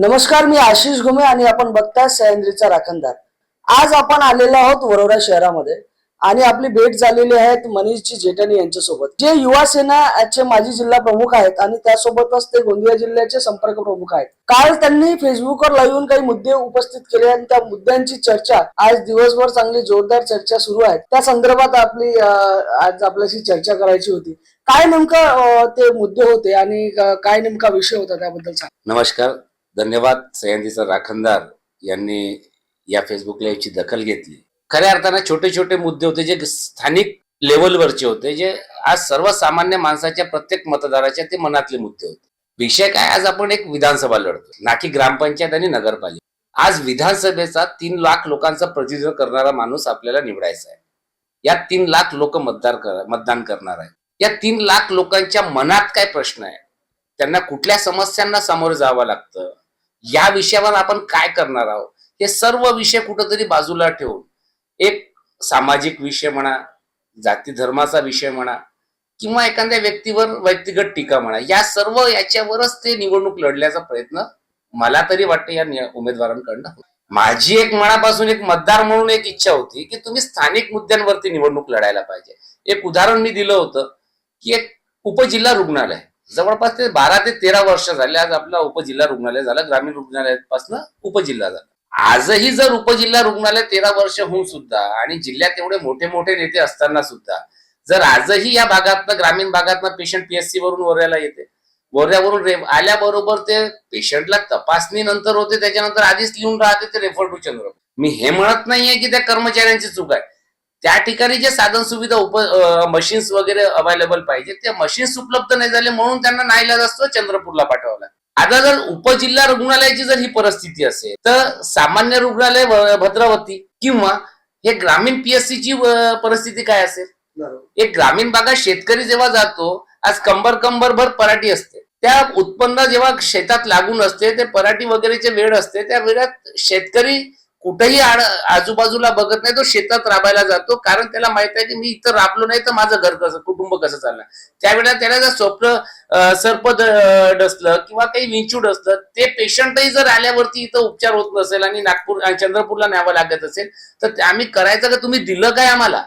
नमस्कार, मी आशिष घुमे आणि आपण बघताय सह्याद्रीचा राखणदार। आज आपण आलेलो आहोत वरोरा शहरामध्ये आणि आपली भेट झालेली आहे मनीषजी जेठानी यांच्यासोबत, जे युवा सेनाचे माजी जिल्हा प्रमुख आहेत आणि त्यासोबतच ते गोंदिया जिल्ह्याचे संपर्क प्रमुख आहेत। काल त्यांनी फेसबुकवर लाईव्ह येऊन काही मुद्दे उपस्थित केले आणि त्या मुद्द्यांची चर्चा आज दिवसभर चांगली जोरदार चर्चा सुरू आहे। त्या संदर्भात आज आपल्याशी चर्चा करायची होती। काय नेमकं ते मुद्दे होते आणि काय नेमका विषय होता त्याबद्दल सांग। नमस्कार, धन्यवाद। सह्याद्रीचा राखणदार यांनी या फेसबुक लाईव्हची दखल घेतली। खऱ्या अर्थानं छोटे छोटे मुद्दे होते जे स्थानिक लेवलवरचे होते, जे आज सर्वसामान्य माणसाच्या प्रत्येक मतदाराच्या ते मनातले मुद्दे होते। विषय काय, आज आपण एक विधानसभा लढतो ना की ग्रामपंचायत आणि नगरपालिका। आज विधानसभेचा 3 लाख लोकांचा प्रतिनिधित्व करणारा माणूस आपल्याला निवडायचा आहे। या 3 लाख लोक मतदान करणार आहे। या 3 लाख लोकांच्या मनात काय प्रश्न आहे, त्यांना कुठल्या समस्यांना सामोरं जावं लागतं, या विषयावर आपण काय करणार आहोत, हे सर्व विषय कुठेतरी बाजूला ठेवून एक सामाजिक विषय म्हणा, जाती धर्माचा विषय म्हणा किंवा एखाद्या व्यक्तीवर व्यक्तिगत टीका म्हणा, या सर्व याच्यावरच ते निवडणूक लढण्याचा प्रयत्न मला तरी वाटतं या उमेदवारांकडनं होतो। माझी एक मनापासून एक मतदार म्हणून एक इच्छा होती की तुम्ही स्थानिक मुद्द्यांवरती निवडणूक लढायला पाहिजे। एक उदाहरण मी दिलं होतं की एक उपजिल्हा रुग्णालय जवळपास ते 12 ते 13 वर्ष झाले आज आपला उपजिल्हा रुग्णालय झालं, ग्रामीण रुग्णालयापासून उपजिल्हा झाला। आजही जर उपजिल्हा रुग्णालय 13 वर्ष होऊन सुद्धा आणि जिल्ह्यात एवढे मोठे मोठे नेते असताना सुद्धा जर आजही या भागातनं ग्रामीण भागातनं पेशंट पीएचसी वरून वऱ्याला येते, वऱ्यावरून आल्याबरोबर ते पेशंटला तपासणी नंतर होते, त्याच्यानंतर आधीच लिहून राहते ते रेफर टू चंद्रपूर। मी हे म्हणत नाहीये की त्या कर्मचाऱ्यांची चूक आहे, त्या ठिकाणी जे साधन सुविधा मशीन्स वगैरे अवेलेबल पाहिजे, ते मशीन्स उपलब्ध नाही झाले म्हणून त्यांना नाईलाज असतो चंद्रपूरला पाठवायला। आता जर उपजिल्हा रुग्णालयाची जर ही परिस्थिती असेल तर सामान्य रुग्णालय भद्रावती किंवा हे ग्रामीण पीएचसी ची परिस्थिती काय असेल। एक ग्रामीण भागात शेतकरी जेव्हा जातो, आज कंबरभर पराठी असते, त्या उत्पन्न जेव्हा शेतात लागून असते, ते पराठी वगैरेचे वेळ असते, त्या वेळात शेतकरी कुठेही आजूबाजूला बघत नाही, तो शेतात राबायला जातो, कारण त्याला माहित आहे की मी इथं राबलो नाही तर माझं घर कसं, कुटुंब कसं चालणार। त्यावेळेला त्याला जर स्वप्न सर्प डसलं किंवा काही विंचूड असलं, ते पेशंटही जर आल्यावरती इथं उपचार होत नसेल आणि नागपूर चंद्रपूरला न्यावं लागत असेल तर आम्ही करायचं का, तुम्ही दिलं काय आम्हाला।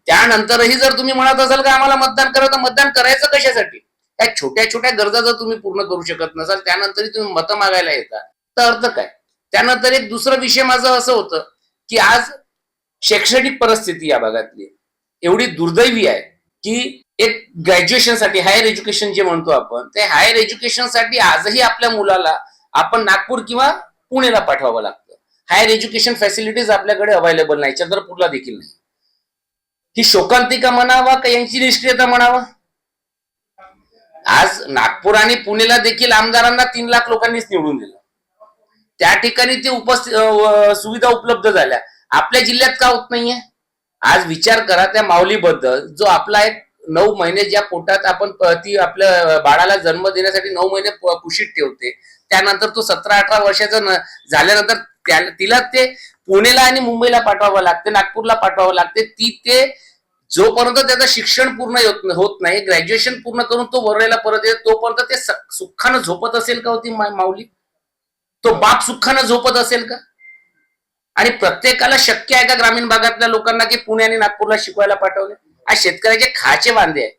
त्यानंतरही जर तुम्ही म्हणत असाल का आम्हाला मतदान करा, तर मतदान करायचं कशासाठी। या छोट्या छोट्या गरजा जर तुम्ही पूर्ण करू शकत नसाल, त्यानंतरही तुम्ही मतं मागायला येता तर अर्थ काय। त्यानंतर एक दुसरा विषय माझं असं होतं की आज शैक्षणिक परिस्थिती या भागातली एवढी दुर्दैवी आहे की एक ग्रॅज्युएशनसाठी हायर एज्युकेशन जे म्हणतो आपण, ते हायर एज्युकेशनसाठी आजही आपल्या मुलाला आपण नागपूर किंवा पुणेला पाठवावं लागतं। हायर एज्युकेशन फॅसिलिटीज आपल्याकडे अवेलेबल नाही, चंद्रपूरला देखील नाही। ही शोकांतिका म्हणावा का यांची निष्क्रियता म्हणावा। आज नागपूर आणि पुणेला देखील आमदारांना 3 लाख लोकांनीच निवडून दिलं, त्या ठिकाणी ते सुविधा उपलब्ध झाल्या, आपल्या जिल्ह्यात का होत नाहीये। आज विचार करा त्या माऊलीबद्दल, जो आपला एक 9 महिने ज्या पोटात आपण ती आपल्या बाळाला जन्म देण्यासाठी 9 महिने कुशीत ठेवते, त्यानंतर तो 17-18 वर्षाचा झाल्यानंतर तिला ते पुणेला आणि मुंबईला पाठवावं लागते, नागपूरला पाठवावं लागते। ते जोपर्यंत त्याचं शिक्षण पूर्ण होत नाही, ग्रॅज्युएशन पूर्ण करून तो वरळीला परत येतो, तोपर्यंत ते सुखानं झोपत असेल का होती माऊली, तो बाप सुखानं झोपत असेल का। आणि प्रत्येकाला शक्य आहे का ग्रामीण भागातल्या लोकांना की पुणे आणि नागपूरला शिकवायला पाठवले। आज शेतकऱ्याचे खाचे वांदे आहे।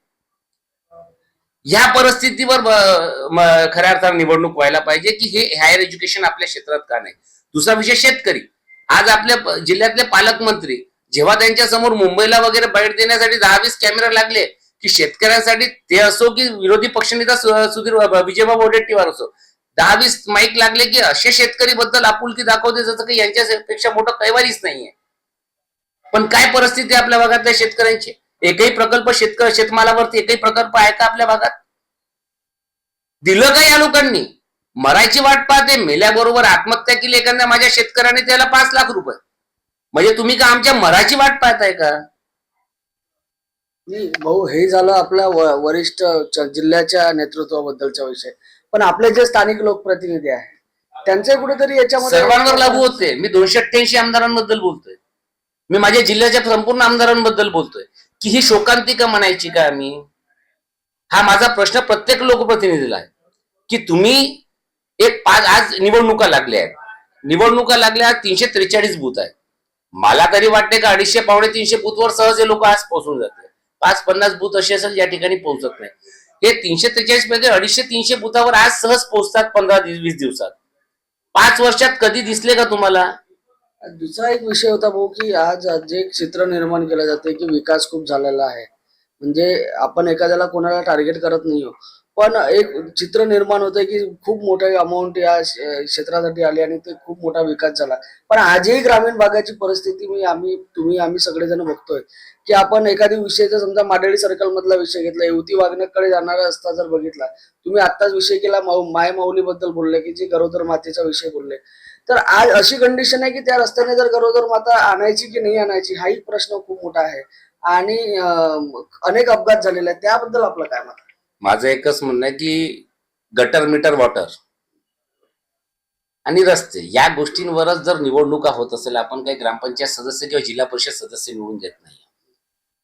ह्या परिस्थितीवर खऱ्या अर्थाने निवडणूक व्हायला पाहिजे की हे हायर एज्युकेशन आपल्या क्षेत्रात का नाही। दुसरा विषय शेतकरी, आज आपल्या जिल्ह्यातले पालकमंत्री जेव्हा त्यांच्या समोर मुंबईला वगैरे बाईट देण्यासाठी 10-20 कॅमेरा लागले की शेतकऱ्यांसाठी, ते असो की विरोधी पक्षनेता सुधीर विजयबाबू वडेट्टीवार असो, 10-20 माईक लागले की असे शेतकरी बद्दल आपुलकी दाखवते जसं की यांच्यापेक्षा मोठं कैवारीच नाहीये। पण काय परिस्थिती आपल्या भागातल्या शेतकऱ्यांची, एकही प्रकल्प शेतमालावरती एकही प्रकल्प आहे का आपल्या भागात। दिलं का या लोकांनी, मरायची वाट पाहते, मेल्याबरोबर आत्महत्या केली एखाद्या माझ्या शेतकऱ्याने, त्याला 5 लाख रुपये, म्हणजे तुम्ही का आमच्या मराठी वाट पाहताय का। भाऊ, हे झालं आपल्या वरिष्ठ जिल्ह्याच्या नेतृत्वाबद्दलचा विषय, पण आपले जे स्थानिक लोकप्रतिनिधी आहेत त्यांचे कुठेतरी याच्यामध्ये सर्वांवर लागू होते। मी 288 आमदारांबद्दल बोलतोय, मी माझ्या जिल्ह्याच्या संपूर्ण आमदारांबद्दल बोलतोय की ही शोकांतिका म्हणायची का आम्ही। हा माझा प्रश्न प्रत्येक लोकप्रतिनिधीला आहे की तुम्ही आज निवडणुका लागल्या आहेत, निवडणुका लागल्या, 343 बूथ आहेत. मला तरी वाटते का 250-300 बूथवर सहज हे लोक आज पोहोचून जाते. 5-50 बूथ असे असेल या ठिकाणी पोहोचत नाही. हे 343 मध्ये 250-300 बूथावर आज सहज पोहोचतात 15-20 दिवसात. 5 वर्षात कधी दिसले का तुम्हाला? दुसरा एक विषय होता भाऊ की आज जे एक चित्र निर्माण केलं जाते की विकास खूप झालेला आहे, म्हणजे आपण एखाद्याला कोणाला टार्गेट करत नाही हो, पण एक चित्र निर्माण होतंय की खूप मोठे अमाऊंट या क्षेत्रासाठी आली आणि ते खूप मोठा विकास झाला. पण आजही ग्रामीण भागाची परिस्थिती आम्ही सगळेजण बघतोय की आपण एखादी विषयचा समजा माडेळी सर्कल मधला विषय घेतला, युवती वागण्याकडे जाणारा रस्ता जर बघितला, तुम्ही आत्ताच विषय केला माय माऊली बद्दल बोलले की जे गरोदर मातेचा विषय बोलले, तर आज अशी कंडिशन आहे की त्या रस्त्याने जर गरोदर माता आणायची की नाही आणायची हाही प्रश्न खूप मोठा आहे आणि अनेक अपघात झालेले आहेत. त्याबद्दल आपलं काय मत? माझं एकच म्हणणं आहे की गटर मीटर वॉटर आणि रस्ते या गोष्टींवरच जर निवडणुका होत असेल, आपण काही ग्रामपंचायत सदस्य किंवा जिल्हा परिषद सदस्य निवडून देत नाही.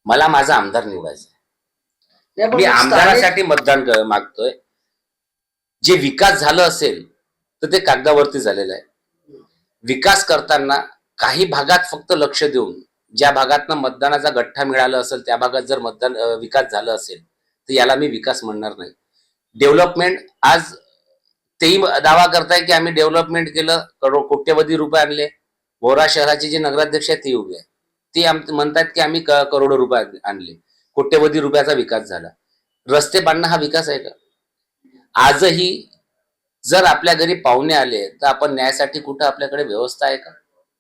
मला माझा आमदार निवडायचा आहे. मी आमदारासाठी मतदान मागतोय. जे विकास झालं असेल तर ते कागदावरती झालेलं आहे. विकास करताना काही भागात फक्त लक्ष देऊन ज्या भागातनं मतदानाचा गठ्ठा मिळाला असेल त्या भागात जर विकास झाला असेल तर याला मी विकास म्हणणार नाही. डेव्हलपमेंट आज तेही दावा करताय की आम्ही डेव्हलपमेंट केलं, कोट्यवधी रुपये आणले. बोरा शहराचे जे नगराध्यक्ष आहेत ते उभे आहेत, ते म्हणतात की आम्ही करोडो रुपये आणले, कोट्यवधी रुपयाचा विकास झाला. रस्ते बांधणं हा विकास आहे का? आजही जर आपल्या घरी पाहुणे आले तर आपण न्यायासाठी कुठं आपल्याकडे व्यवस्था आहे का?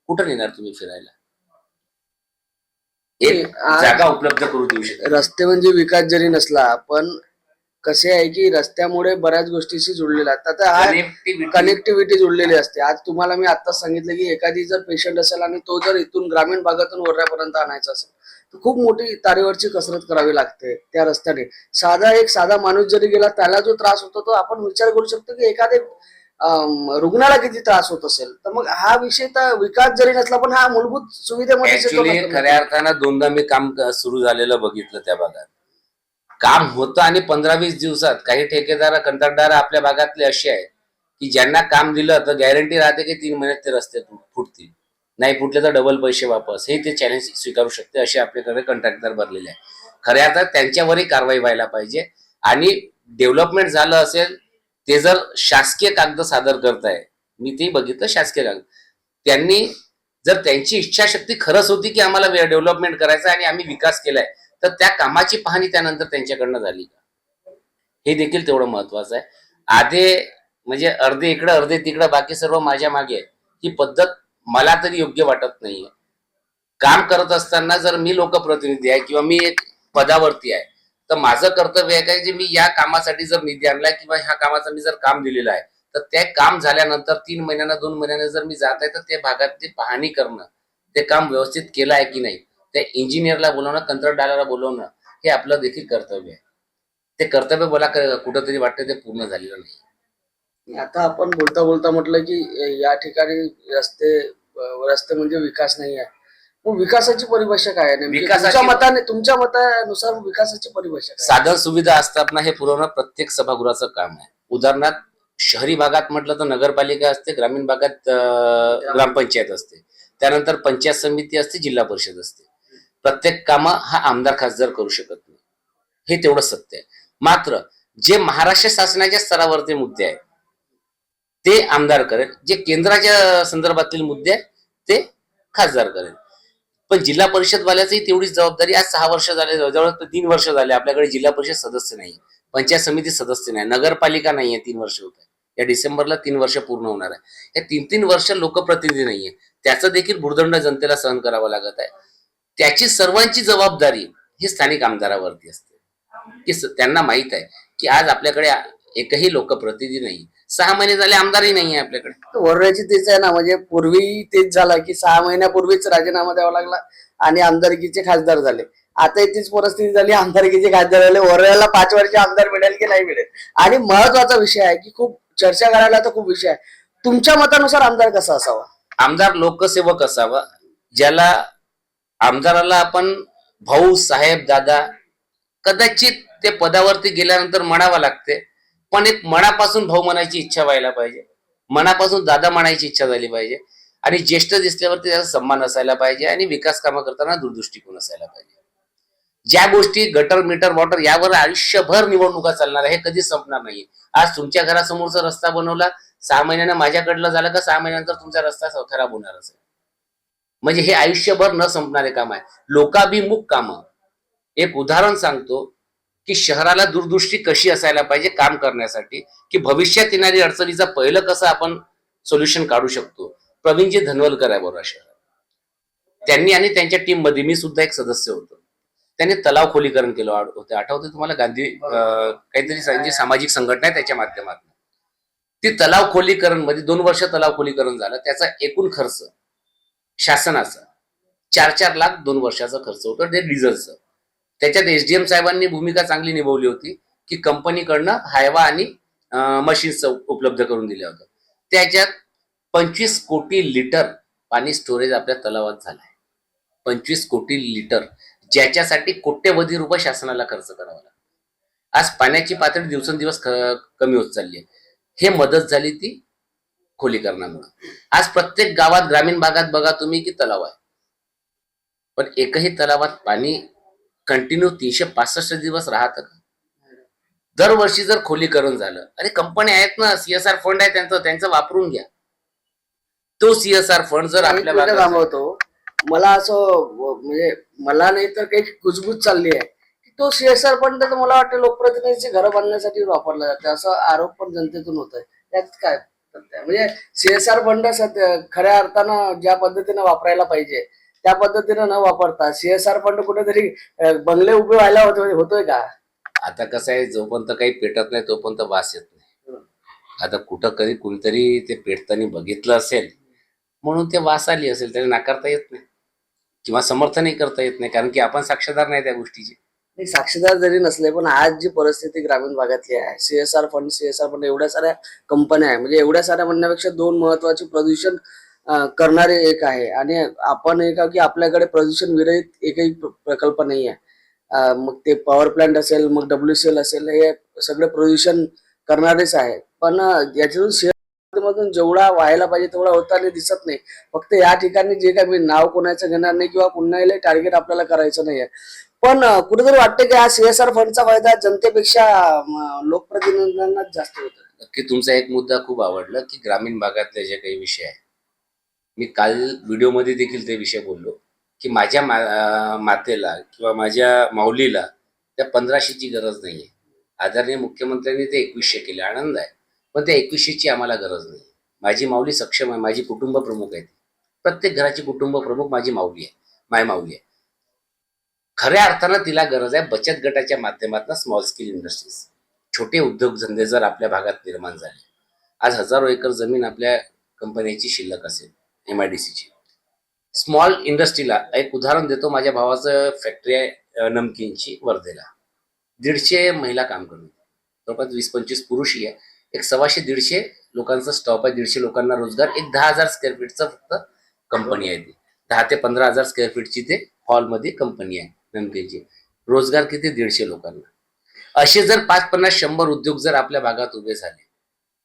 कुठं नेणार तुम्ही फिरायला? एक जागा उपलब्ध करू देऊ शकतो. रस्ते म्हणजे विकास जरी नसला, पण कसे आहे की रस्त्यामुळे बऱ्याच गोष्टीशी जुळलेला आहे. आता हा कनेक्टिव्हिटी जुळलेली असते. आज तुम्हाला मी आत्ताच सांगितलं की एखादी जर पेशंट असेल आणि तो जर इथून ग्रामीण भागातून वर्ध्यापर्यंत आणायचा असेल तर खूप मोठी तारेवरची कसरत करावी लागते त्या रस्त्याने. साधा माणूस जरी गेला त्याला जो त्रास होतो तो आपण विचार करू शकतो की एखाद्या रुग्णाला किती त्रास होत असेल. तर मग हा विषय तर विकास जरी नसला पण हा मूलभूत सुविधेमध्ये खऱ्या अर्थानं दोनदा मी काम सुरू झालेलं बघितलं. त्या भागात काम होतं आणि 15-20 दिवसात काही ठेकेदार कंत्राटदार आपल्या भागातले असे आहेत की ज्यांना काम दिलं तर गॅरंटी राहते की 3 महिन्यात ते रस्ते फुटतील, नाही फुटले तर डबल पैसे वापस. हे ते चॅलेंज स्वीकारू शकते असे आपल्याकडे कंत्राटदार भरलेले आहे. खऱ्या अर्थात त्यांच्यावरही कारवाई व्हायला पाहिजे. आणि डेव्हलपमेंट झालं असेल ते जर शासकीय कागद सादर करताय, मी ते बघितलं शासकीय कागद, त्यांनी जर त्यांची इच्छाशक्ती खरंच होती की आम्हाला डेव्हलपमेंट करायचं आणि आम्ही विकास केलाय तर त्या कामाची पाहणी त्यानंतर त्यांच्याकडनं झाली का, हे देखील तेवढं महत्वाचं आहे. म्हणजे अर्धे इकडं अर्धे तिकडं बाकी सर्व माझ्या मागे आहे, ही पद्धत मला तरी योग्य वाटत नाहीये. काम करत असताना जर मी लोकप्रतिनिधी आहे किंवा मी एक पदावरती आहे तर माझं कर्तव्य आहे की मी या कामासाठी जर निधी आणलाय किंवा ह्या कामाचं मी जर काम दिलेलं आहे तर ते काम झाल्यानंतर 3 महिन्यांना 2 महिन्यांना जर मी जात आहे तर ते भागातली पाहणी करणं, ते काम व्यवस्थित केलं आहे की नाही, त्या इंजिनियरला बोलवणं, कंत्राटदाराला बोलवणं हे आपलं देखील कर्तव्य आहे. ते कर्तव्य मला कुठंतरी वाटतं ते पूर्ण झालेलं नाही. आता आपण बोलता बोलता म्हटलं की या ठिकाणी रस्ते म्हणजे विकास नाही आहे. मग विकासाची परिभाषा काय आहे? तुमच्या मतानुसार विकासाची परिभाषा काय? साधन सुविधा असतात ना, हे पुरवणं प्रत्येक सभागृहाचं काम आहे. उदाहरणार्थ शहरी भागात म्हटलं तर नगरपालिका असते, ग्रामीण भागात ग्रामपंचायत असते, त्यानंतर पंचायत समिती असते, जिल्हा परिषद असते. प्रत्येक काम हा आमदार खासदार करू शकत नाही, हे तेवढं सत्य आहे. मात्र जे महाराष्ट्र शासनाच्या स्तरावरचे मुद्दे आहेत ते आमदार करेल, जे केंद्राच्या संदर्भातील मुद्दे आहेत ते खासदार करेल. पण जिल्हा परिषद वाल्याचंही तेवढीच जबाबदारी. आज 6 वर्ष झाले, जवळजवळ 3 वर्ष झाले आपल्याकडे जिल्हा परिषद सदस्य नाही, पंचायत समिती सदस्य नाही, नगरपालिका नाहीये. 3 वर्ष होत आहे, या डिसेंबरला 3 वर्ष पूर्ण होणार आहे. या 3 वर्ष लोकप्रतिनिधी नाहीये, त्याचं देखील भुर्दंड जनतेला सहन करावं लागत आहे. त्याची सर्वांची जबाबदारी ही स्थानिक आमदारावरती असते की त्यांना माहित आहे की आज आपल्याकडे एकही लोकप्रतिनिधी नाही. 6 महिने झाले आमदारही नाही आहे आपल्याकडे. वर्ध्याची तेच आहे ना, म्हणजे पूर्वी तेच झालं की 6 महिन्यापूर्वीच राजीनामा द्यावा लागला आणि आमदारकीचे खासदार झाले. आता तीच परिस्थिती झाली, आमदारकीचे खासदार झाले. वर्ध्याला 5 वर्ष आमदार मिळेल की नाही मिळेल. आणि महत्वाचा विषय आहे की खूप चर्चा करायला तर खूप विषय आहे. तुमच्या मतानुसार आमदार कसा असावा? आमदार लोकसेवक असावा, ज्याला आमदाराला आपण भाऊ, साहेब, दादा कदाचित ते पदावरती गेल्यानंतर म्हणावं लागते, पण एक मनापासून भाऊ म्हणायची इच्छा व्हायला पाहिजे, मनापासून दादा म्हणायची इच्छा झाली पाहिजे, आणि ज्येष्ठ दिसल्यावरती त्याचा सन्मान असायला पाहिजे, आणि विकास कामं करताना दूरदृष्टिकोन असायला पाहिजे. ज्या गोष्टी गटर मीटर वॉटर यावर आयुष्यभर निवडणुका चालणार आहे, हे कधीच संपणार नाही. आज तुमच्या घरासमोरचा रस्ता बनवला, 6 महिन्यानं माझ्याकडलं झालं का 6 महिन्यानंतर तुमचा रस्ता खराब होणारच आहे. म्हणजे हे आयुष्यभर न संपणारे काम आहे, लोकाभिमुख कामं. एक उदाहरण सांगतो की शहराला दूरदृष्टी कशी असायला पाहिजे काम करण्यासाठी, की भविष्यात येणारी अडचणीचा पहिलं कसं आपण सोल्युशन काढू शकतो. प्रवीणजी धनवलकर आहे बरोबर शहरात, त्यांनी आणि त्यांच्या टीम मध्ये मी सुद्धा एक सदस्य होतो, त्यांनी तलाव खोलीकरण केलं होतं. आठवते तुम्हाला? गांधी काहीतरी सामाजिक संघटना आहे त्याच्या माध्यमातून ती तलाव खोलीकरण मध्ये 2 वर्ष तलाव खोलीकरण झालं. त्याचा एकूण खर्च शासनाचा 4-4 लाख 2 वर्षाचा खर्च होता, ते डिझेलचं. त्याच्यात एसडीएम साहेबांनी भूमिका चांगली निभावली होती की कंपनीकडनं हायवा आणि मशीन्स उपलब्ध करून दिल्या होत्या. त्याच्यात 25 कोटी लिटर पाणी स्टोरेज आपल्या तलावात झालंय. 25 कोटी लिटर, ज्याच्यासाठी कोट्यवधी रुपये शासनाला खर्च करावा लागला. आज पाण्याची पातळी दिवसेंदिवस कमी होत चालली आहे. हे मदत झाली ती खोलीकरणामुळे. आज प्रत्येक गावात ग्रामीण भागात बघा तुम्ही की तलाव आहे, पण एकही तलावात पाणी कंटिन्यू 365 दिवस राहतं का? दरवर्षी जर खोलीकरण झालं, अरे कंपन्या आहेत ना, सीएसआर फंड आहे त्यांचं वापरून घ्या. तो सीएसआर फंड जर आपल्या भागात थांबवतो, मला असं म्हणजे मला नाही तर काही कुजबूज चालली आहे की तो सीएसआर फंड तर मला वाटतं लोकप्रतिनिधीची घरं बांधण्यासाठी वापरला जाते, असा आरोप पण जनतेतून होत आहे. त्यात काय म्हणजे सीएसआर फंड खऱ्या अर्थानं ज्या पद्धतीने वापरायला पाहिजे त्या पद्धतीने न वापरता सीएसआर फंड कुठेतरी बंगले उभे व्हायला होतोय का? आता कसं आहे, जोपर्यंत काही पेटत नाही तोपर्यंत वास येत नाही. आता कुठं कधी कुणीतरी ते पेटताना बघितलं असेल म्हणून ते वास आली असेल, त्याला नाकारता येत नाही किंवा समर्थनही करता येत नाही, कारण की आपण साक्षीदार नाही त्या गोष्टीची. साक्षीदार जरी नसले पण आज जी परिस्थिती ग्रामीण भागातली आहे, सीएसआर फंड एवढ्या साऱ्या कंपन्या आहे, म्हणजे एवढ्या साऱ्या म्हणण्यापेक्षा 2 महत्वाची प्रदूषण करणारे एक आहे, आणि आपण एक की आपल्याकडे प्रदूषण विरहित एकही प्रकल्प नाही आहे. मग ते पॉवर प्लांट असेल, मग WCL असेल, हे सगळे प्रदूषण करणारेच आहे. पण याच्यातून शहरामधून जेवढा व्हायला पाहिजे तेवढा होताना दिसत नाही. फक्त या ठिकाणी जे काय, मी नाव कोणाचं घेणार नाही किंवा कुणालाही टार्गेट आपल्याला करायचं नाहीये, पण कुठेतरी वाटतं की हा सीएसआर फंडचा फायदा जनतेपेक्षा लोकप्रतिनिधींनाच जास्त होतो. नक्की तुमचा एक मुद्दा खूप आवडला की ग्रामीण भागातले जे काही विषय आहे, मी काल व्हिडिओमध्ये देखील ते विषय बोललो की माझ्या मातेला किंवा माझ्या माऊलीला त्या 1500ची गरज नाहीये. आदरणीय मुख्यमंत्र्यांनी ते 2100 केले, आनंद आहे, पण त्या 2100ची आम्हाला गरज नाही. माझी माऊली सक्षम आहे, माझी कुटुंब प्रमुख आहे. प्रत्येक घराची कुटुंब प्रमुख माझी माऊली आहे, माय माऊली आहे. खऱ्या अर्थानं तिला गरज आहे बचत गटाच्या माध्यमातून स्मॉल स्केल इंडस्ट्रीज, छोटे उद्योगधंदे जर आपल्या भागात निर्माण झाले. आज हजारो एकर जमीन आपल्या कंपनीची शिल्लक असेल, MIDCची. स्मॉल इंडस्ट्रीला एक उदाहरण देतो. माझ्या भावाचं फॅक्टरी आहे नमकीनची वर्धेला. 150 महिला काम करतात, जवळपास 20-25 पुरुषही आहे. एक 125-150 लोकांचा स्टॉप आहे, 150 लोकांना रोजगार. एक 10,000 स्क्वेअर फीटचं फक्त कंपनी आहे ती. 10 ते 15,000 स्क्वेअर फीटची ते हॉलमध्ये कंपनी आहे नमकीनची. रोजगार किती? 150 लोकांना. असे जर 5-50-100 उद्योग जर आपल्या भागात उभे झाले,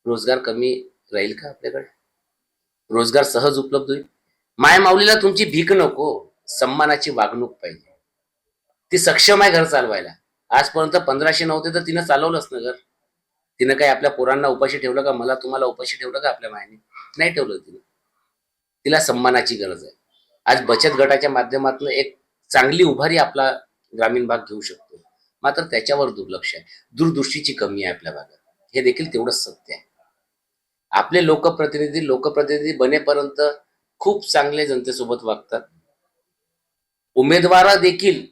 रोजगार कमी राहील का आपल्याकडे? रोजगार सहज उपलब्ध होईल. माय माऊलीला तुमची भीक नको, सन्मानाची वागणूक पाहिजे. ती सक्षम आहे घर चालवायला. आजपर्यंत 1500 नव्हते तर तिनं चालवलंच ना घर. तिनं काही आपल्या पोरांना उपाशी ठेवलं का? मला तुम्हाला उपाशी ठेवलं का आपल्या मायने? नाही ठेवलं तिनं. तिला सन्मानाची गरज आहे. आज बचत गटाच्या माध्यमातून एक चांगली उभारी आपला ग्रामीण भाग घेऊ शकतो, मात्र त्याच्यावर दुर्लक्ष आहे. दूरदृष्टीची कमी आहे आपल्या भागात, हे देखील तेवढंच सत्य आहे. आपले लोकप्रतिनिधी बनेपर्यंत खूप चांगले जनतेसोबत वागतात. उमेदवार देखील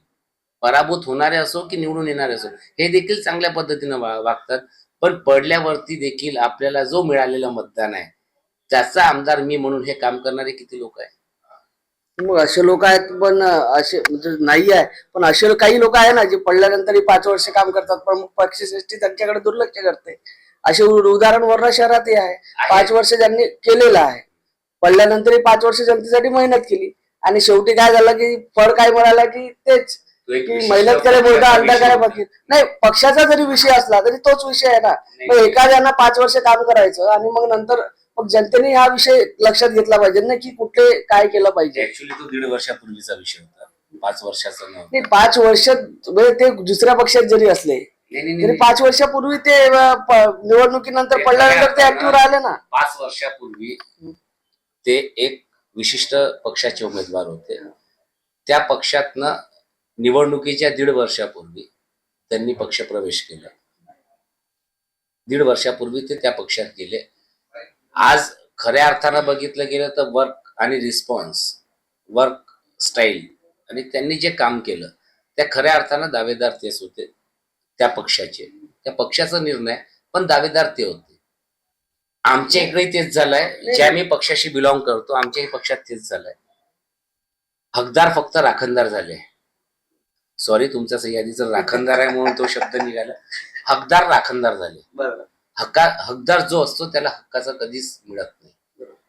पराभूत होणारे असो की निवडून येणारे असो, हे देखील चांगल्या पद्धतीनं वागतात. पण पडल्यावरती देखील आपल्याला जो मिळालेलं मतदान आहे त्याचा आमदार मी म्हणून हे काम करणारे किती लोक आहेत? मग असे लोक आहेत, पण असे म्हणजे नाही आहे, पण असे काही लोक आहे ना जे पडल्यानंतरही 5 वर्ष काम करतात, पण मग पक्षश्रेष्ठी त्यांच्याकडे दुर्लक्ष करते. असे उदाहरण वर्धा शहरातही आहे. 5 वर्ष ज्यांनी केलेलं आहे, पडल्यानंतरही 5 वर्ष जनतेसाठी मेहनत केली, आणि शेवटी काय झालं की फळ काय मिळालं की तेच तो एक की विशिष्ट मेहनत करे बोलता पक्षाचा अंडा विषय करे होता. बघीत नाही. पक्षाचा जरी विषय असला तरी तोच विषय आहे ना. मग एखाद्यानं 5 वर्ष काम करायचं आणि मग नंतर मग जनतेने हा विषय लक्षात घेतला पाहिजे ना की कुठे काय केलं पाहिजे. ऍक्च्युली तो 1.5 वर्षापूर्वीचा विषय होता, 5 वर्षाचा नव्हता. नाही 5 वर्ष म्हणजे ते दुसऱ्या पक्षात जरी असले तरी 5 वर्षापूर्वी ते निवडणुकीनंतर पडल्यानंतर ते ऍक्टिव्ह राहिले ना. 5 वर्षापूर्वी ते एक विशिष्ट पक्षाचे उमेदवार होते. त्या पक्षातनं निवडणुकीच्या 1.5 वर्षापूर्वी त्यांनी पक्षप्रवेश केला. 1.5 वर्षापूर्वी ते त्या पक्षात गेले. आज खऱ्या अर्थानं बघितलं गेलं तर वर्क आणि रिस्पॉन्स, वर्क स्टाईल आणि त्यांनी जे काम केलं त्या खऱ्या अर्थानं दावेदार तेच होते त्या पक्षाचे, त्या पक्षाचा निर्णय, पण दावेदार ते होते. आमच्या इकडे तेच झालंय, ज्या मी पक्षाशी बिलॉंग करतो आमच्याही पक्षात तेच झालंय. हकदार फक्त राखणदार झाले. सॉरी, तुमच्या सह्याद्रीचा राखणदार आहे म्हणून तो शब्द निघाला. हकदार राखणदार झाले. बरोबर. हकदार जो असतो त्याला हक्काचा कधीच मिळत नाही,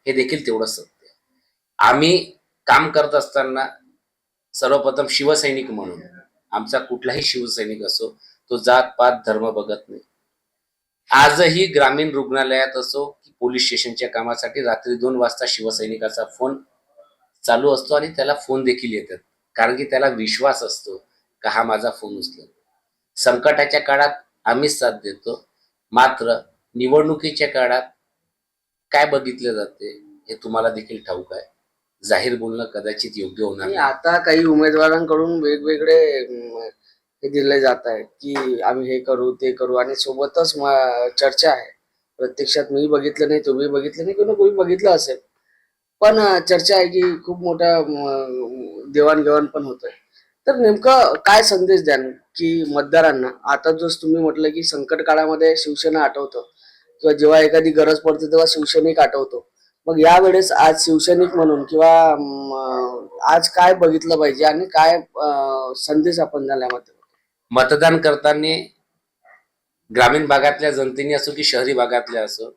हे देखील तेवढंच सत्य आहे. आम्ही काम करत असताना सर्वप्रथम शिवसैनिक म्हणून, आमचा कुठलाही शिवसैनिक असो तो जात पात धर्म बघत नाही. आजही ग्रामीण रुग्णालयात असो की पोलीस स्टेशनच्या कामासाठी रात्री 2 वाजता शिवसैनिकाचा फोन चालू असतो आणि त्याला फोन देखील येतात, कारण की त्याला विश्वास असतो का हा माझा फोन उचलेल. संकटाच्या काळात आम्हीच साथ देतो. मात्र निवडणुकीच्या काळात काय बघितले जाते हे तुम्हाला देखील ठाऊक आहे. जाहीर बोलणं कदाचित योग्य होणार आणि नाही. आता काही उमेदवारांकडून वेगवेगळे हे दिले जात आहे की आम्ही हे करू ते करू आणि सोबतच चर्चा आहे. प्रत्यक्षात मी बघितलं नाही, तुम्ही बघितलं नाही, किंवा कोणी बघितलं असेल, पण चर्चा आहे की खूप मोठा देवाणघेवाण पण होत आहे. तर नेमकं काय संदेश द्याल की मतदारांना, आता जसं तुम्ही म्हटलं की संकट काळामध्ये शिवसेना आठवतं किंवा जेव्हा एखादी गरज पडते तेव्हा शिवसैनिक आठवतो. मग यावेळेस आज शिवसैनिक म्हणून किंवा आज काय बघितलं पाहिजे आणि काय संदेश आपण झाल्यामध्ये मतदान करताना ग्रामीण भागातल्या जनतेने असो की शहरी भागातल्या असो,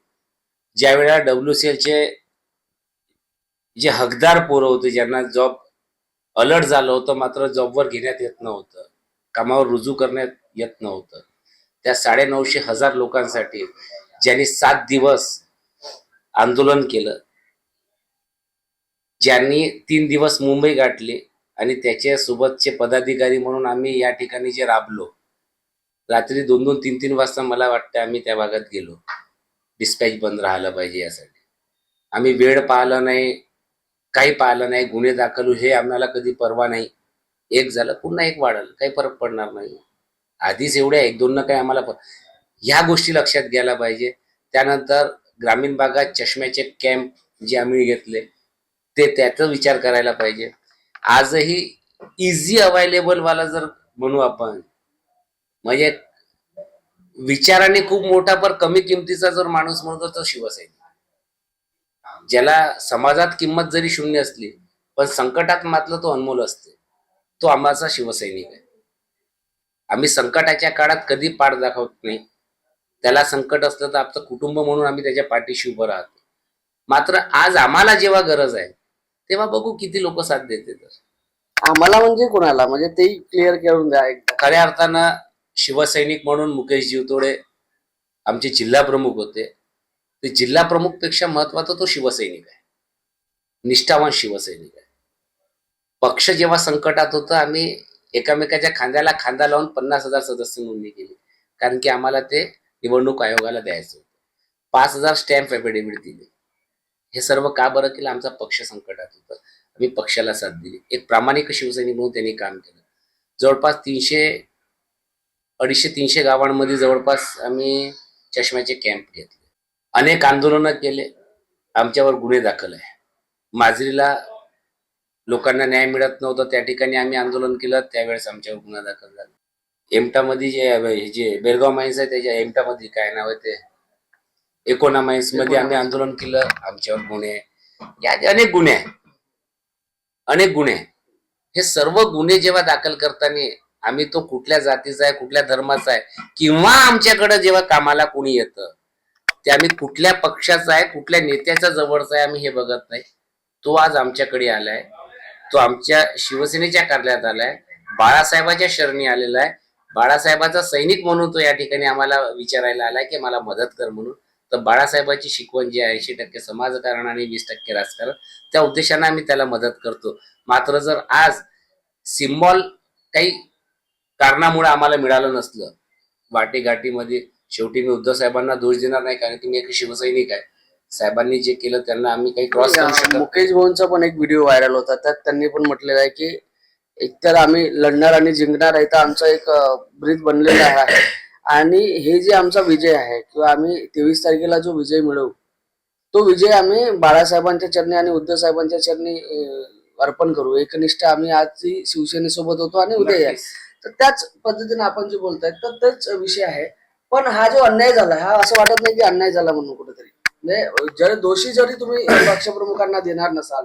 ज्या वेळेला WCL चे जे हकदार पोरं होते, ज्यांना जॉब अलर्ट झालं होतं मात्र जॉबवर घेण्यात येत नव्हतं, कामावर रुजू करण्यात येत नव्हतं, त्या 950,000 लोकांसाठी ज्यांनी 7 दिवस आंदोलन केलं, ज्यांनी 3 दिवस मुंबई गाठली आणि त्याच्या सोबतचे पदाधिकारी म्हणून आम्ही या ठिकाणी जे राबलो, रात्री 2-2, 3-3 वाजता मला वाटतं आम्ही त्या भागात गेलो. डिस्पॅच बंद राहायला पाहिजे यासाठी. आम्ही वेळ पाहिला नाही, काही पाहिलं नाही, गुन्हे दाखल हे आम्हाला कधी परवा नाही. एक झालं पुन्हा एक वाढलं, काही फरक पडणार नाही. आधीच एवढ्या 1-2 काही आम्हाला ह्या गोष्टी लक्षात घ्यायला पाहिजे. त्यानंतर ग्रामीण भागात चष्म्याचे कॅम्प जे आम्ही घेतले ते त्याचा विचार करायला पाहिजे. आजही इझी अवेलेबल वाला जर म्हणू आपण, म्हणजे विचाराने खूप मोठा पण कमी किमतीचा जर माणूस म्हणतो तो शिवसैनिक. ज्याला समाजात किंमत जरी शून्य असली पण संकटात मात्र तो अनमोल असते, तो आमचा शिवसैनिक आहे. आम्ही संकटाच्या काळात कधी पाठ दाखवत नाही. त्याला संकट असलं तर आपलं कुटुंब म्हणून आम्ही त्याच्या पाठीशी उभं राहतो. मात्र आज आम्हाला जेव्हा गरज आहे तेव्हा बघू किती लोक साथ देते. तर आम्हाला म्हणजे कोणाला, म्हणजे तेही क्लिअर करून द्या एकदा. खऱ्या अर्थानं शिवसैनिक म्हणून मुकेश जीवतोडे आमचे जिल्हा प्रमुख होते. ते जिल्हा प्रमुख पेक्षा महत्वाचा तो शिवसैनिक आहे, निष्ठावान शिवसैनिक आहे. पक्ष जेव्हा संकटात होतं आम्ही एकामेकाच्या खांद्याला खांदा लावून 50,000 सदस्य नोंदणी केली, कारण की आम्हाला ते निवडणूक आयोगाला द्यायचं होतं. 5,000 स्टॅम्प एफिडेव्हिट दिले. हे सर्व का बरं केलं? आमचा पक्ष संकटात होता, आम्ही पक्षाला साथ दिली. एक प्रामाणिक शिवसैनिक म्हणून त्यांनी काम केलं. जवळपास 250-300 गावांमध्ये जवळपास आम्ही चष्म्याचे कॅम्प घेतले, अनेक आंदोलनं केले, आमच्यावर गुन्हे दाखल आहे. माजरीला लोकांना न्याय मिळत नव्हता, त्या ठिकाणी आम्ही आंदोलन केलं, त्यावेळेस आमच्यावर गुन्हा दाखल झाला. एमटामध्ये जे बेळगाव माइन्स आहे त्याच्या एमटामध्ये काय नाव आहे ते एकोना माइन्स मध्ये आम्ही आंदोलन केलं, आमच्यावर गुन्हे, या अनेक गुन्हे आहे, अनेक गुन्हे. हे सर्व गुन्हे जेव्हा दाखल करताना आम्ही तो कुठल्या जातीचा आहे, कुठल्या धर्माचा आहे, किंवा आमच्याकडे जेव्हा कामाला कोणी येतं ते आम्ही कुठल्या पक्षाचा आहे, कुठल्या नेत्याच्या जवळचा आहे, आम्ही हे बघत नाही. तो आज आमच्याकडे आलाय, तो आमच्या शिवसेनेच्या कार्यालयात आलाय, बाळासाहेबाच्या शरणी आलेला आहे. बाळासाहेबाचा सैनिक म्हणून तो या ठिकाणी आम्हाला विचारायला आलाय की मला मदत कर म्हणून. तर बाळासाहेबाची शिकवण जी आहे 80% समाजकारण आणि 20% राजकारण, त्या उद्देशाने आम्ही त्याला मदत करतो. मात्र जर आज सिम्बॉल काही कारणामुळे आम्हाला मिळालं नसलं वाटेघाटीमध्ये, शेवटी मी उद्धव साहेबांना दोष देणार नाही, कारण की मी एक शिवसैनिक आहे. साहेबांनी जे केलं त्यांना आम्ही काही क्रॉस करू शकत. मुकेश भाऊंचा पण एक व्हिडिओ व्हायरल होता, त्यात त्यांनी पण म्हटलेलं आहे की एकतर आम्ही लढणार आणि जिंकणार आहे, तर आमचा एक ब्रीद बनलेला आहे. आणि हे जे आमचा विजय आहे किंवा आम्ही 23 तारखेला जो विजय मिळवू, तो विजय आम्ही बाळासाहेबांच्या चरणी आणि उद्धव साहेबांच्या चरणी अर्पण करू. एकनिष्ठ आम्ही आज शिवसेनेसोबत होतो आणि उद्या या. तर त्याच पद्धतीने आपण जे बोलताय तर तेच विषय आहे. पण हा जो अन्याय झाला, हा असं वाटत नाही की अन्याय झाला म्हणून कुठेतरी, म्हणजे जरी दोषी जरी तुम्ही पक्षप्रमुखांना देणार नसाल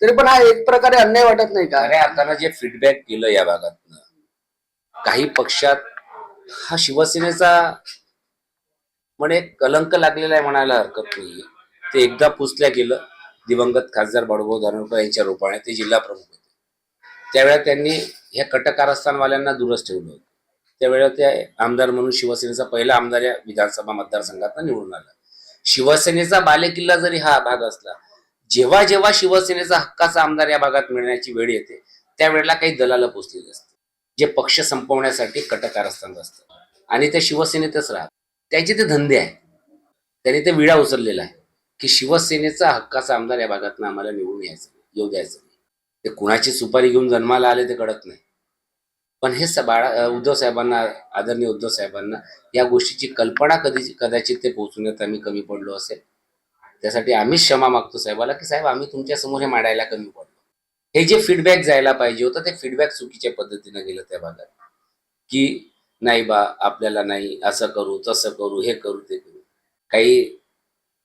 तरी पण हा एक प्रकारे अन्याय वाटत नाही का? खऱ्या अर्थानं जे फीडबॅक केलं या भागातनं, काही पक्षात हा शिवसेनेचा म्हणे कलंक लागलेला आहे म्हणायला हरकत नाहीये. ते एकदा पुसल्या गेलं. दिवंगत खासदार बाळूभाऊ धानोरकर यांच्या रूपाने ते जिल्हा प्रमुख होते. त्यावेळेला त्यांनी ह्या कटकारस्थानवाल्यांना दूरच ठेवलं होतं. त्यावेळेला ते आमदार म्हणून शिवसेनेचा पहिला आमदार या विधानसभा मतदारसंघात निवडून आला. शिवसेनेचा बालेकिल्ला जरी हा भाग असला, जेव्हा जेव्हा शिवसेनेचा हक्काचा आमदार या भागात मिळण्याची वेळ येते, त्यावेळेला काही दलाला पोचलेले असते, जे पक्ष संपवण्यासाठी कटकारस्थान असतात आणि ते शिवसेनेतच राहतात. त्याचे ते धंदे आहे. त्यांनी ते विडा उचललेला आहे की शिवसेनेचा हक्काचा आमदार या भागातनं आम्हाला निवडून येऊ द्यायचं नाही. ते कुणाची सुपारी घेऊन जन्माला आले ते कळत नाही. पण हे उद्धव साहेबांना, आदरणीय उद्धव साहेबांना या गोष्टीची कल्पना कदाचित ते पोहोचवण्यात आम्ही कमी पडलो असेल. त्यासाठी आम्हीच क्षमा मागतो साहेबाला की साहेब आम्ही तुमच्या समोर हे मांडायला कमी पडलो. हे जे फीडबॅक जायला पाहिजे होतं ते फीडबॅक चुकीच्या पद्धतीनं गेलं त्या भागात, की नाही बा आपल्याला नाही, असं करू तसं करू, हे करू ते करू. काही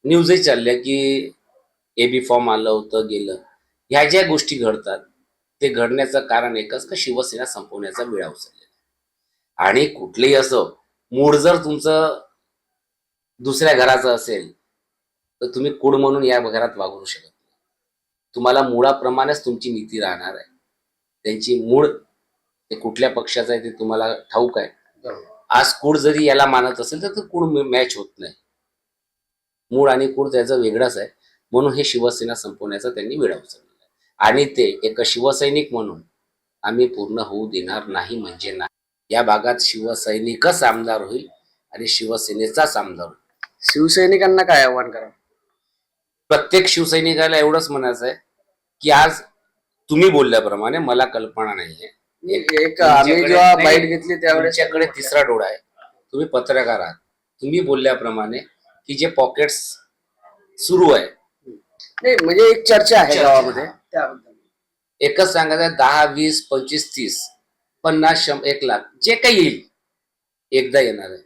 न्यूजही चालल्या की एबी फॉर्म आलं होतं गेलं. ह्या ज्या गोष्टी घडतात ते घडण्याचं कारण एकच का शिवसेना संपवण्याचा विळा उचललेला. आणि कुठलेही असो, मूळ जर तुमचं दुसऱ्या घराचं असेल तर तुम्ही कुड म्हणून या घरात वागू शकत नाही. तुम्हाला मुळाप्रमाणेच तुमची नीती राहणार आहे. त्यांची मूळ ते कुठल्या पक्षाचं आहे ते तुम्हाला ठाऊक आहे. आज कुड जरी याला मानत असेल तर कुड मॅच होत नाही. मूळ आणि कुड त्याचं वेगळंच आहे. म्हणून हे शिवसेना संपवण्याचा त्यांनी विळा उचललेला आहे. आणि ते एक शिवसैनिक म्हणून आम्ही पूर्ण होऊ देणार नाही म्हणजे नाही. या भागात शिवसैनिकच आमदार होईल आणि शिवसेनेचाच आमदार होईल. शिवसैनिकांना काय आव्हान करा? प्रत्येक शिवसैनिकाला एवढंच म्हणायचं आहे की आज तुम्ही बोलल्याप्रमाणे मला कल्पना नाहीये. एक आम्ही जेव्हा बाईट घेतली त्यावेळेस तुमच्याकडे तिसरा डोळा आहे. तुम्ही पत्रकार आहात. तुम्ही बोलल्याप्रमाणे की जे पॉकेट्स सुरू आहे, नाही म्हणजे एक चर्चा आहे गावामध्ये त्याबद्दल एकच सांगायचं, 10, 20, 25, 30, 50, 100, 1 लाख जे काही येईल एकदा येणार आहे.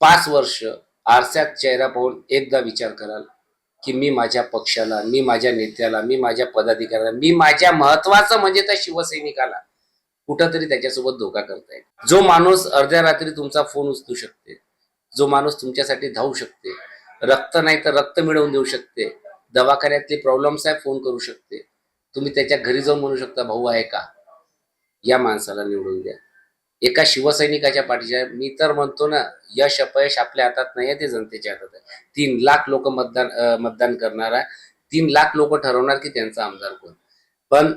5 वर्ष आरशात चेहरा पाहून एकदा विचार कराल की मी माझ्या पक्षाला, मी माझ्या नेत्याला, मी माझ्या पदाधिकाऱ्याला, मी माझ्या महत्वाचं म्हणजे त्या शिवसैनिकाला कुठंतरी त्याच्यासोबत धोका करताय. जो माणूस अर्ध्या रात्री तुमचा फोन उचलू शकते, जो माणूस तुमच्यासाठी धावू शकते, रक्त नाही तर रक्त मिळवून देऊ शकते, दवाखान्यातले प्रॉब्लेम्स आहे फोन करू शकते, तुम्ही त्याच्या घरी जाऊन म्हणू शकता भाऊ आहे का, या माणसाला निवडून द्या. एका शिवसैनिकाच्या पाठीच्या. मी तर म्हणतो ना, यश अपयश आपल्या हातात नाही आहे, ते जनतेच्या हातात आहे. 3 लाख लोक मतदान करणार आहे. 3 लाख लोक ठरवणार की त्यांचा आमदार कोण. पण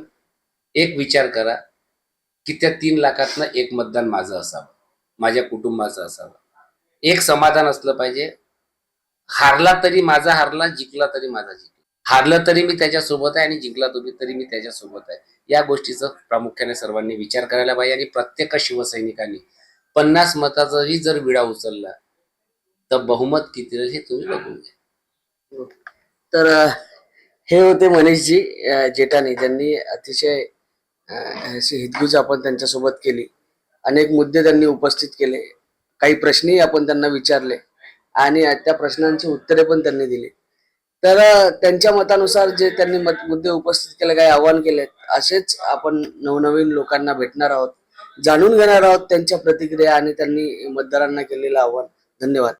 एक विचार करा की त्या 3 लाखातनं एक मतदान माझं असावं, माझ्या कुटुंबाचं असावं. एक समाधान असलं पाहिजे. हारला तरी माझा हारला, जिंकला तरी माझा जिंकला. हारलं तरी मी त्याच्यासोबत आहे आणि जिंकला तरी मी त्याच्यासोबत आहे. या गोष्टीचा प्रामुख्याने सर्वांनी विचार करायला पाहिजे. आणि प्रत्येक शिवसैनिकांनी 50 मताचाही जर विडा उचलला तर बहुमत किती हे तुम्ही बघून घ्या. तर हे होते मनीषजी जेठानी, ज्यांनी अतिशय अशी हितगुज आपण त्यांच्यासोबत केली. अनेक मुद्दे त्यांनी उपस्थित केले, काही प्रश्नही आपण त्यांना विचारले आणि त्या प्रश्नांची उत्तरे पण त्यांनी दिली. तर त्यांच्या मतानुसार जे त्यांनी मुद्दे उपस्थित केले, काही आव्हान केलेत, असेच आपण नवनवीन लोकांना भेटणार आहोत, जाणून घेणार आहोत त्यांच्या प्रतिक्रिया आणि त्यांनी मतदारांना केलेलं आव्हान. धन्यवाद.